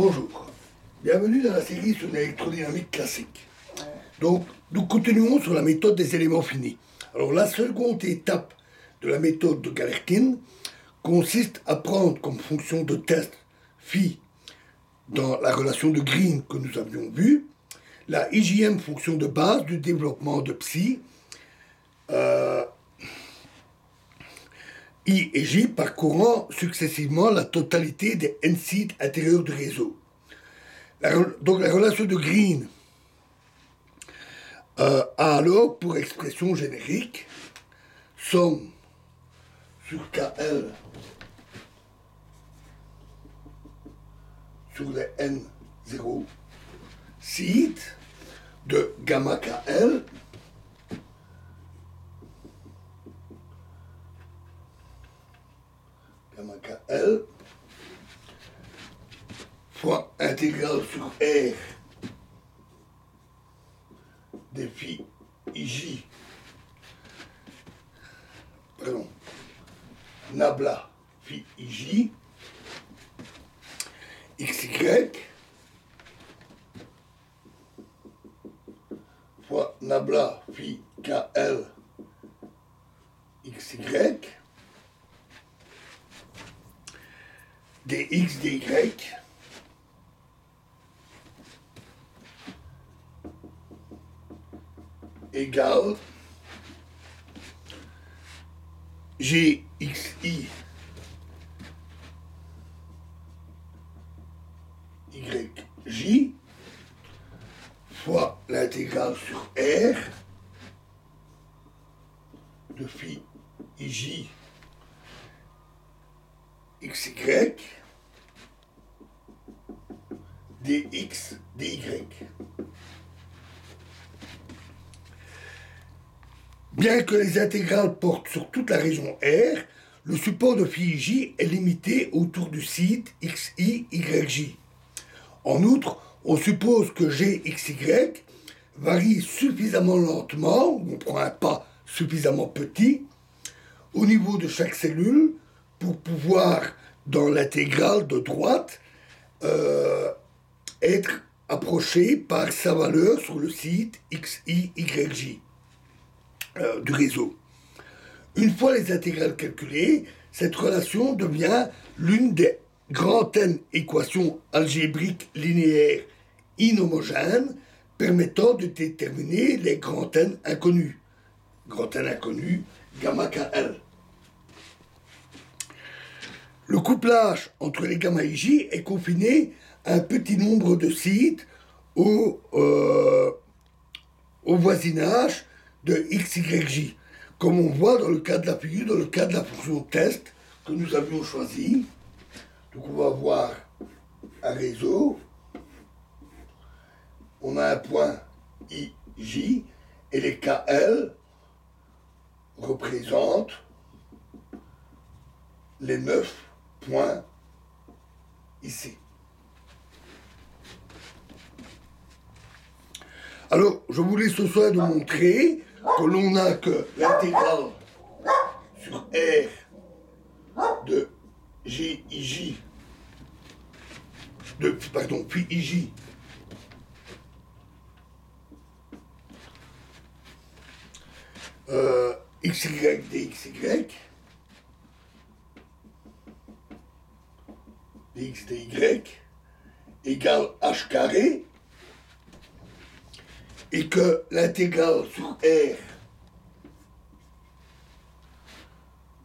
Bonjour, bienvenue dans la série sur l'électrodynamique classique. Donc, nous continuons sur la méthode des éléments finis. Alors, la seconde étape de la méthode de Galerkin consiste à prendre comme fonction de test phi dans la relation de Green que nous avions vue, la IJM fonction de base du développement de psi, I et J parcourant successivement la totalité des n-sites intérieurs du réseau. Donc la relation de Green a alors pour expression générique somme sur KL sur les N0 sites de gamma KL fois intégrale sur R des phi IJ, nabla phi IJ, XY fois nabla phi KL XY dx dy égale GXI YJ fois l'intégrale sur R de phi IJ XY dx dy. Bien que les intégrales portent sur toute la région R, le support de phi ij est limité autour du site xi yj. En outre, on suppose que gxy varie suffisamment lentement, on prend un pas suffisamment petit, au niveau de chaque cellule pour pouvoir, dans l'intégrale de droite, être approché par sa valeur sur le site xi yj du réseau. Une fois les intégrales calculées, cette relation devient l'une des grandes N équations algébriques linéaires inhomogènes permettant de déterminer les grands N inconnus. Grand N inconnu, gamma KL. Le couplage entre les gamma IJ est confiné à un petit nombre de sites au voisinage de XYJ, comme on voit dans le cas de la figure, dans le cas de la fonction test que nous avions choisi. Donc on va avoir un réseau, on a un point IJ, et les KL représentent les 9 points ici. Alors, je voulais ce soir de montrer que l'on n'a que l'intégrale sur R de GIJ, phi IJ, XY dXY, dx dy égale h carré, et que l'intégrale sur R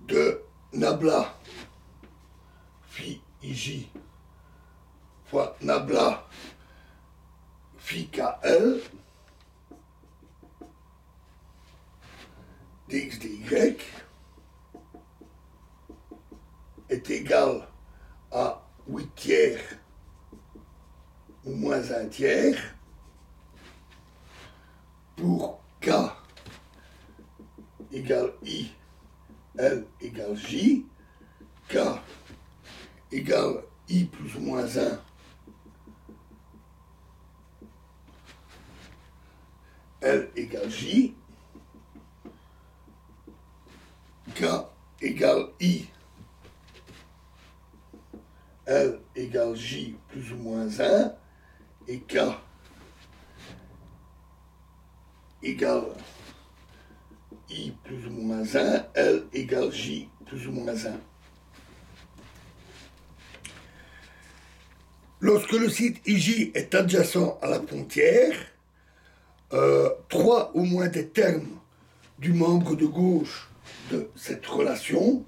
de nabla phi ij fois nabla phi kl dx dy est égale à 8 tiers ou moins 1 tiers pour K égale I, L égale J, K égale I plus ou moins 1, L égale J, K égale I, L égale J plus ou moins 1, et K égale I plus ou moins 1, L égale J plus ou moins 1. Lorsque le site IJ est adjacent à la frontière, 3 ou moins des termes du membre de gauche de cette relation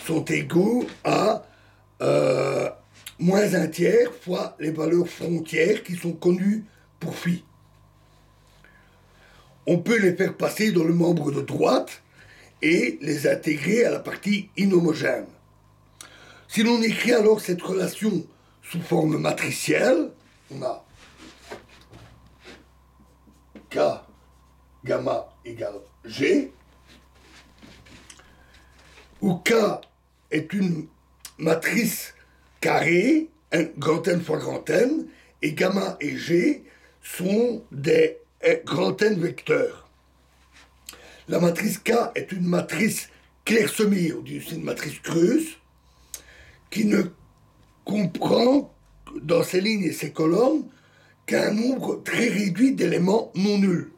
sont égaux à moins un tiers fois les valeurs frontières qui sont connues pour phi. On peut les faire passer dans le membre de droite et les intégrer à la partie inhomogène. Si l'on écrit alors cette relation sous forme matricielle, on a K gamma égale G, où K est une matrice carrée, un grand N fois grand N, et gamma et G sont des grand N vecteurs. La matrice K est une matrice clairsemée, on dit aussi une matrice creuse, qui ne comprend dans ses lignes et ses colonnes qu'un nombre très réduit d'éléments non nuls.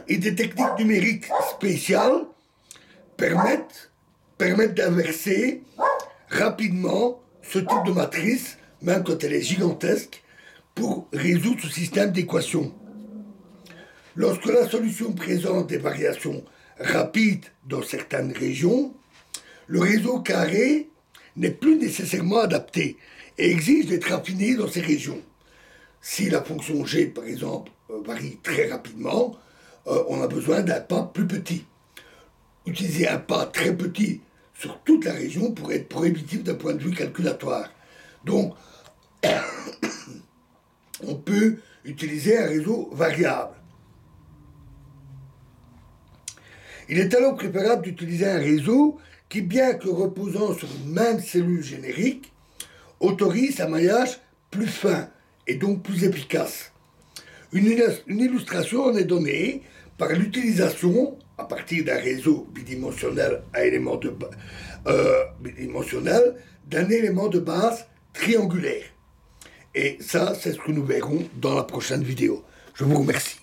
Et des techniques numériques spéciales permettent d'inverser rapidement ce type de matrice, même quand elle est gigantesque, pour résoudre ce système d'équations. Lorsque la solution présente des variations rapides dans certaines régions, le réseau carré n'est plus nécessairement adapté et exige d'être affiné dans ces régions. Si la fonction g, par exemple, varie très rapidement, on a besoin d'un pas plus petit. Utiliser un pas très petit sur toute la région pourrait être prohibitif d'un point de vue calculatoire. Donc, on peut utiliser un réseau variable. Il est alors préférable d'utiliser un réseau qui, bien que reposant sur une même cellule générique, autorise un maillage plus fin et donc plus efficace. Une illustration en est donnée par l'utilisation, à partir d'un réseau bidimensionnel à élément bidimensionnel, d'un élément de base triangulaire. Et ça, c'est ce que nous verrons dans la prochaine vidéo. Je vous remercie.